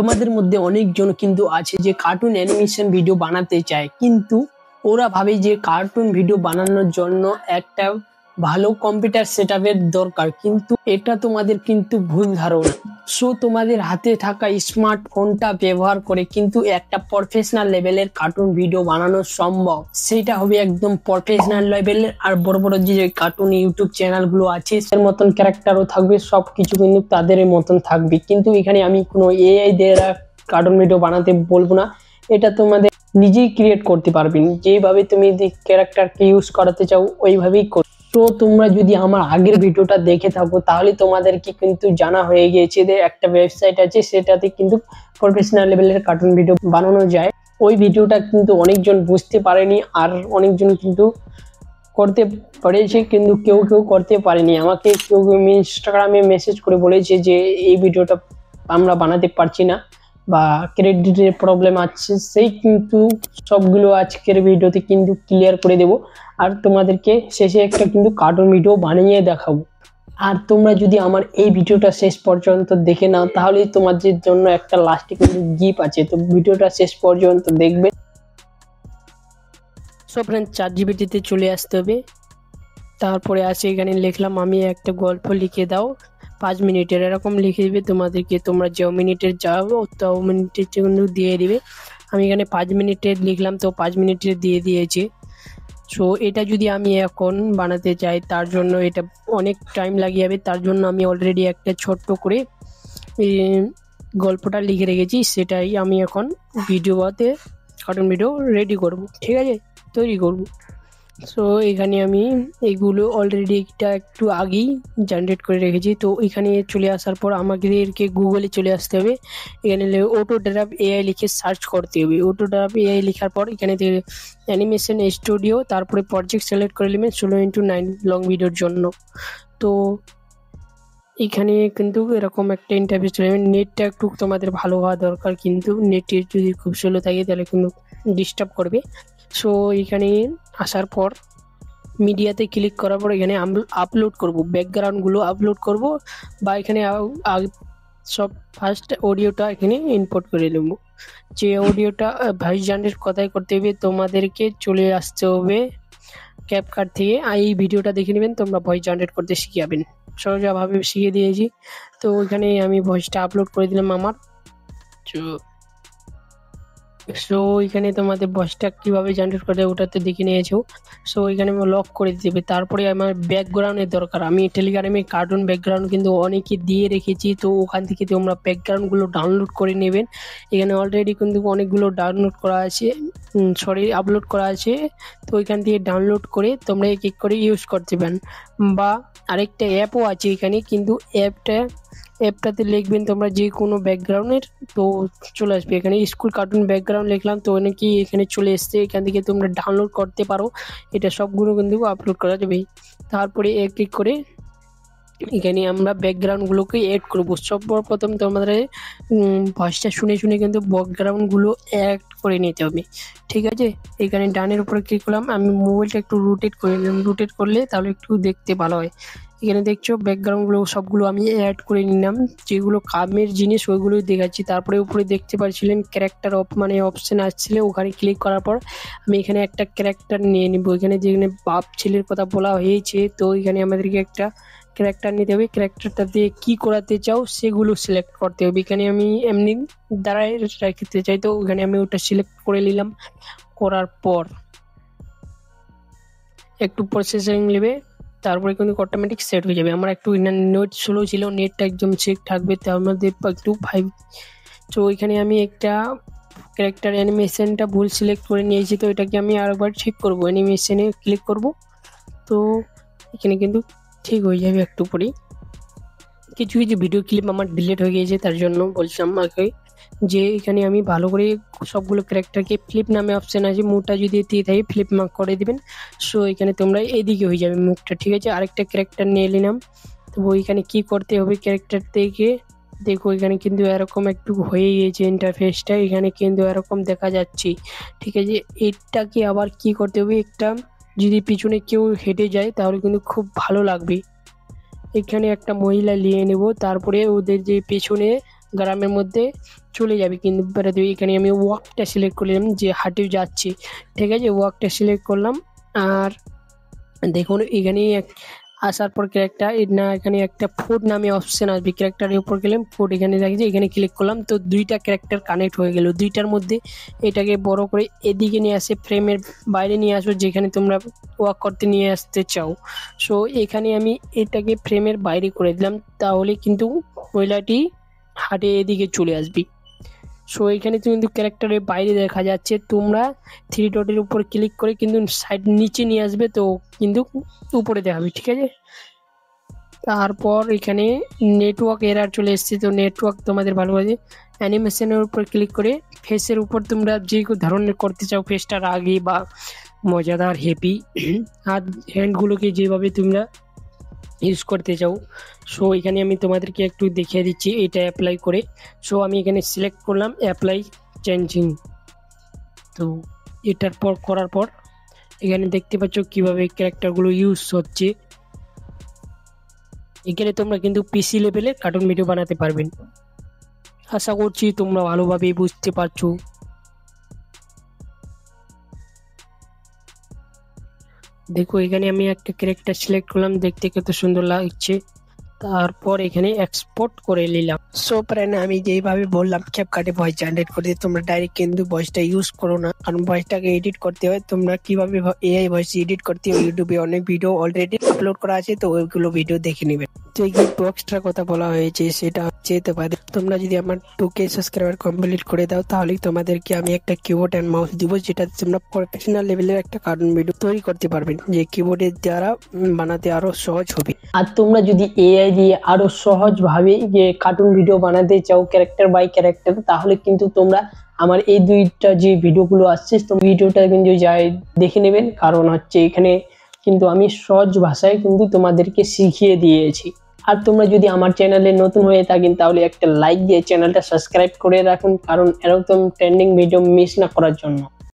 তোমাদের মধ্যে অনেকজন কিন্তু আছে যে কার্টুন অ্যানিমেশন ভিডিও বানাতে চায়, কিন্তু ওরা ভাবে যে কার্টুন ভিডিও বানানোর জন্য একটা ভালো কম্পিউটার সেটআপের দরকার, কিন্তু এটা তোমাদের কিন্তু ভুল ধারণা। সো তোমাদের হাতে থাকা স্মার্টফোনটা ব্যবহার করে কিন্তু একটা প্রফেশনাল লেভেলের কার্টুন ভিডিও বানানো সম্ভব। সেটা হবে একদম প্রফেশনাল লেভেলের। আর বড় বড় যে কার্টুন ইউটিউব চ্যানেল গুলো আছে এর মতন ক্যারেক্টারও থাকবে, সবকিছু কিন্তু তাদের মতন থাকবে। কিন্তু এখানে আমি কোনো এআই দ্বারা কার্টুন ভিডিও বানাতে বলবো না, এটা তোমাদের নিজেই ক্রিয়েট করতে পারবেন। যেভাবে তুমি ক্যারেক্টারকে ইউজ করাতে চাও ওইভাবেই করো। তো তোমরা যদি আমার আগের ভিডিওটা দেখে থাকো তাহলে তোমাদেরকে কিন্তু জানা হয়ে গিয়েছে যে একটা ওয়েবসাইট আছে, সেটাতে কিন্তু প্রফেশনাল লেভেলের কার্টুন ভিডিও বানানো যায়। ওই ভিডিওটা কিন্তু অনেকজন বুঝতে পারেনি, আর অনেকজন কিন্তু করতে পেরেছে, কিন্তু কেউ কেউ করতে পারেনি। আমাকে কেউ কেউ ইনস্টাগ্রামে মেসেজ করে বলেছে যে এই ভিডিওটা আমরা বানাতে পারছি না বা ক্রেডিটের প্রবলেম আছে। সেই কিন্তু সবগুলো আজকের ভিডিওতে কিন্তু ক্লিয়ার করে দেব, আর তোমাদেরকে শেষে একটা কিন্তু কার্টুন ভিডিও বানিয়ে দেখাবো। আর তোমরা যদি আমার এই ভিডিওটা শেষ পর্যন্ত দেখে নাও তাহলে তোমাদের জন্য একটা লাস্টে কিন্তু গিফট আছে। তো ভিডিওটা শেষ পর্যন্ত দেখবে। সো ফ্রেন্ড, ChatGPT-তে চলে আসতে হবে। তারপরে আছে এখানে লিখলাম আমি একটা গল্প লিখে দাও 5 মিনিটের, এরকম লিখে দিবে তোমাদেরকে। তোমরা যে মিনিটের যাও তাও মিনিটের কিন্তু দিয়ে দিবে। আমি এখানে 5 মিনিটের লিখলাম, তো 5 মিনিটের দিয়ে দিয়েছে। সো এটা যদি আমি এখন বানাতে চাই তার জন্য এটা অনেক টাইম লাগিয়ে যাবে। তার জন্য আমি অলরেডি একটা ছোট্ট করে গল্পটা লিখে রেখেছি, সেটাই আমি এখন ভিডিওতে কার্টুন ভিডিও রেডি করব, ঠিক আছে, তৈরি করব। সো এখানে আমি এইগুলো অলরেডি একটু আগেই জেনারেট করে রেখেছি। তো এখানে চলে আসার পর আমাদেরকে গুগলে চলে আসতে হবে। এখানে অটোড্রাইভ এআই লিখে সার্চ করতে হবে। অটোড্রাইভ এআই লেখার পর এখানে অ্যানিমেশন স্টুডিও, তারপরে প্রজেক্ট সিলেক্ট করে নেবেন 16:9 লং ভিডিওর জন্য। তো এখানে কিন্তু এরকম একটা ইন্টারফেস চলে যাবে। নেটটা একটু তোমাদের ভালো হওয়া দরকার, কিন্তু নেটের যদি খুব স্লো থাকে তাহলে কিন্তু ডিস্টার্ব করবে। সো এখানে আসার পর মিডিয়াতে ক্লিক করার পর এখানে আপলোড করব, ব্যাকগ্রাউন্ডগুলো আপলোড করব, বা এখানে সব ফার্স্ট অডিওটা এখানে ইম্পোর্ট করে নেব। যে অডিওটা ভয়েস জেনারেট কোথায় করতে হবে, তোমাদেরকে চলে আসতে হবে ক্যাপকাট থেকে। এই ভিডিওটা দেখে নেবেন, তোমরা ভয়েস জেনারেট করতে শিখে যাবেন। সহজভাবে শিখিয়ে দিয়েছি। তো ওইখানে আমি ভয়েসটা আপলোড করে দিলাম আমার। সো এখানে তোমাদের ভয়েসটা কিভাবে জেনারেট করে ওটাতে দেখে নিয়েছো। সো এখানে লক করে দেবে। তারপরে আমার ব্যাকগ্রাউন্ডের দরকার। আমি টেলিগ্রামে কার্টুন ব্যাকগ্রাউন্ড কিন্তু অনেকে দিয়ে রেখেছি, তো ওখান থেকে তোমরা ব্যাকগ্রাউন্ডগুলো ডাউনলোড করে নেবেন। এখানে অলরেডি কিন্তু অনেকগুলো ডাউনলোড করা আছে, আপলোড করা আছে। তো ওইখান থেকে ডাউনলোড করে তোমরা এক এক করে ইউজ করতে পারেন। বা আরেকটা অ্যাপও আছে এখানে, কিন্তু অ্যাপটাতে লিখবেন তোমরা যে কোনো ব্যাকগ্রাউন্ডের, তো চলে আসবে। এখানে স্কুল কার্টুন ব্যাকগ্রাউন্ড লিখলাম, তো অনেকে এখানে চলে এসছে। এখান থেকে তোমরা ডাউনলোড করতে পারো। এটা সবগুলো কিন্তু আপলোড করা যাবে। তারপরে এক এক করে এখানে আমরা ব্যাকগ্রাউন্ডগুলোকে এড করবো। সর্বপ্রথম তোমাদের ভয়েসটা শুনে শুনে কিন্তু ব্যাকগ্রাউন্ডগুলো অ্যাড করে নিতে হবে, ঠিক আছে। এখানে ডানের উপরে ক্লিক করলাম। আমি মোবাইলটা একটু রোটেট করে নিলাম, রোটেট করলে তাহলে একটু দেখতে ভালো হয়। এখানে দেখছো ব্যাকগ্রাউন্ডগুলো সবগুলো আমি অ্যাড করে নিলাম, যেগুলো কামের জিনিস ওইগুলোই দেখাচ্ছি। তারপরে উপরে দেখতে পাচ্ছিলেন ক্যারেক্টার অপশন আসছিল, ওখানে ক্লিক করার পর আমি এখানে একটা ক্যারেক্টার নিয়ে নিব। এখানে যেখানে বাপ ছেলের কথা বলা হয়েছে, তো এখানে আমাদেরকে একটা ক্যারেক্টার নিতে হবে। ক্যারেক্টারটা দিয়ে কি করাতে চাও সেগুলো সিলেক্ট করতে হবে। এখানে আমি এমনি দাঁড়ায় রাখতে চাই, তো এখানে আমি ওটা সিলেক্ট করে নিলাম। করার পর একটু প্রসেসিং নেবে, তারপরে কিন্তু অটোমেটিক সেট হয়ে যাবে। আমার একটু নেট স্লো ছিল, নেটটা একদম চেক থাকবে, তার মধ্যে একটু 5। তো ওইখানে আমি একটা ক্যারেক্টার অ্যানিমেশনটা ভুল সিলেক্ট করে নিয়েছি, তো এটাকে আমি আরেকবার ঠিক করব। অ্যানিমেশনে ক্লিক করব, তো এখানে কিন্তু ঠিক হয়ে যাবে একটু পরেই। কিছু কিছু ভিডিও ক্লিপ আমার ডিলিট হয়ে গিয়েছে, তার জন্য বলছিলাম আমাকে যে এখানে আমি ভালো করে সবগুলো ক্যারেক্টারকে ফ্লিপ নামে অপশন আছে, মুখটা যদি দিয়ে থাকে ফ্লিপ মার্ক করে দিবেন। সো এখানে তোমরা এদিকে হয়ে যাবে মুখটা, ঠিক আছে। আরেকটা ক্যারেক্টার নিয়ে নিলাম। তো ওইখানে কি করতে হবে, ক্যারেক্টার থেকে দেখো এখানে কিন্তু এরকম একটু হয়ে গিয়েছে ইন্টারফেসটা, এখানে কিন্তু এরকম দেখা যাচ্ছে, ঠিক আছে। এটাকে আবার কি করতে হবে, একটা যদি পিছনে কেউ হেঁটে যায় তাহলে কিন্তু খুব ভালো লাগবে। এখানে একটা মহিলা নিয়ে নেব, তারপরে ওদের যে পেছনে গ্রামের মধ্যে চলে যাবে কিন্তু বেড়াতে। এখানে আমি ওয়াকটা সিলেক্ট করলাম যে হাঁটে যাচ্ছি, ঠিক আছে, ওয়াকটা সিলেক্ট করলাম। আর দেখুন এখানে আসার পর ক্যারেক্টার না, এখানে একটা ফুড নামে অপশন আসবে, ক্যারেক্টারের উপর গেলাম, ফুড এখানে রাখছি, এখানে ক্লিক করলাম, তো দুইটা ক্যারেক্টার কানেক্ট হয়ে গেল। দুইটার মধ্যে এটাকে বড় করে এদিকে নিয়ে আসে, ফ্রেমের বাইরে নিয়ে আসো যেখানে তোমরা ওয়াক করতে নিয়ে আসতে চাও। সো এখানে আমি এটাকে ফ্রেমের বাইরে করে দিলাম, তাহলে কিন্তু মহিলাটি হাটে এদিকে চলে আসবি। সো এখানে কিন্তু ক্যারেক্টারের বাইরে দেখা যাচ্ছে, তোমরা থ্রি ডটের উপর ক্লিক করে কিন্তু সাইড নিচে নিয়ে আসবে, তো কিন্তু উপরে দেখাবে, ঠিক আছে। তারপর এখানে নেটওয়ার্ক এরার চলে এসেছে, তো নেটওয়ার্ক তোমাদের ভালো আছে। অ্যানিমেশনের উপর ক্লিক করে ফেসের উপর তোমরা যে ধরনের করতে চাও, ফেসটার আগে বা মজাদার হ্যাপি, হাত হ্যান্ডগুলোকে যেভাবে তোমরা ইউজ করতে চাও। সো এখানে আমি তোমাদেরকে একটু দেখিয়ে দিচ্ছি এটা অ্যাপ্লাই করে। সো আমি এখানে সিলেক্ট করলাম অ্যাপ্লাই চেঞ্জিং। তো এটার পর করার পর এখানে দেখতে পাচ্ছ কিভাবে ক্যারেক্টারগুলো ইউজ হচ্ছে। এখানে তোমরা কিন্তু পিসি লেভেলে কার্টুন ভিডিও বানাতে পারবেন। আশা করছি তোমরা ভালোভাবে বুঝতে পারছো। দেখো এখানে আমি একটা ক্যারেক্টার সিলেক্ট করলাম, দেখতে কত সুন্দর লাগছে। তারপর এখানে এক্সপোর্ট করে নিলাম। সো ফ্রেন্ড, আমি যেইভাবে বললাম ক্যাপকাটে ভয়েস জেনারেট করতে, তোমরা ডাইরেক্ট কিন্তু ভয়েসটা ইউজ করো না, কারণ ভয়েসটাকে এডিট করতে হয়। তোমরা কিভাবে এআই ভয়েস এডিট করতে হয়, ইউটিউবে অনেক ভিডিও অলরেডি আপলোড করা আছে, তো ওইগুলো ভিডিও দেখে নেবে। যে গিফট বক্সটার কথা বলা হয়েছে সেটা হচ্ছে তোমরা যদি আমার 2K সাবস্ক্রাইবার কমপ্লিট করে দাও, তাহলে তোমাদেরকে আমি একটা কিবোর্ড এন্ড মাউস দিব, যেটা তোমরা প্রফেশনাল লেভেলের একটা কার্টুন ভিডিও তৈরি করতে পারবেন, যে কিবোর্ডের দ্বারা বানাতে আরো সহজ হবে। আর তোমরা যদি এআই দিয়ে আরো সহজভাবে যে কার্টুন ভিডিও বানাতে চাও ক্যারেক্টার বাই ক্যারেক্টার, তাহলে কিন্তু তোমরা আমার এই দুইটা যে ভিডিওগুলো আসছে, তো ভিডিওটা কিন্তু যাই দেখে নেবেন, কারণ হচ্ছে এখানে কিন্তু আমি সহজ ভাষায় কিন্তু তোমাদেরকে শিখিয়ে দিয়েছি। আর তোমরা যদি আমার চ্যানেলে নতুন হয়ে থাকেন, তাহলে একটা লাইক দিয়ে চ্যানেলটা সাবস্ক্রাইব করে রাখুন, কারণ এরকম ট্রেন্ডিং ভিডিও মিস না করার জন্য।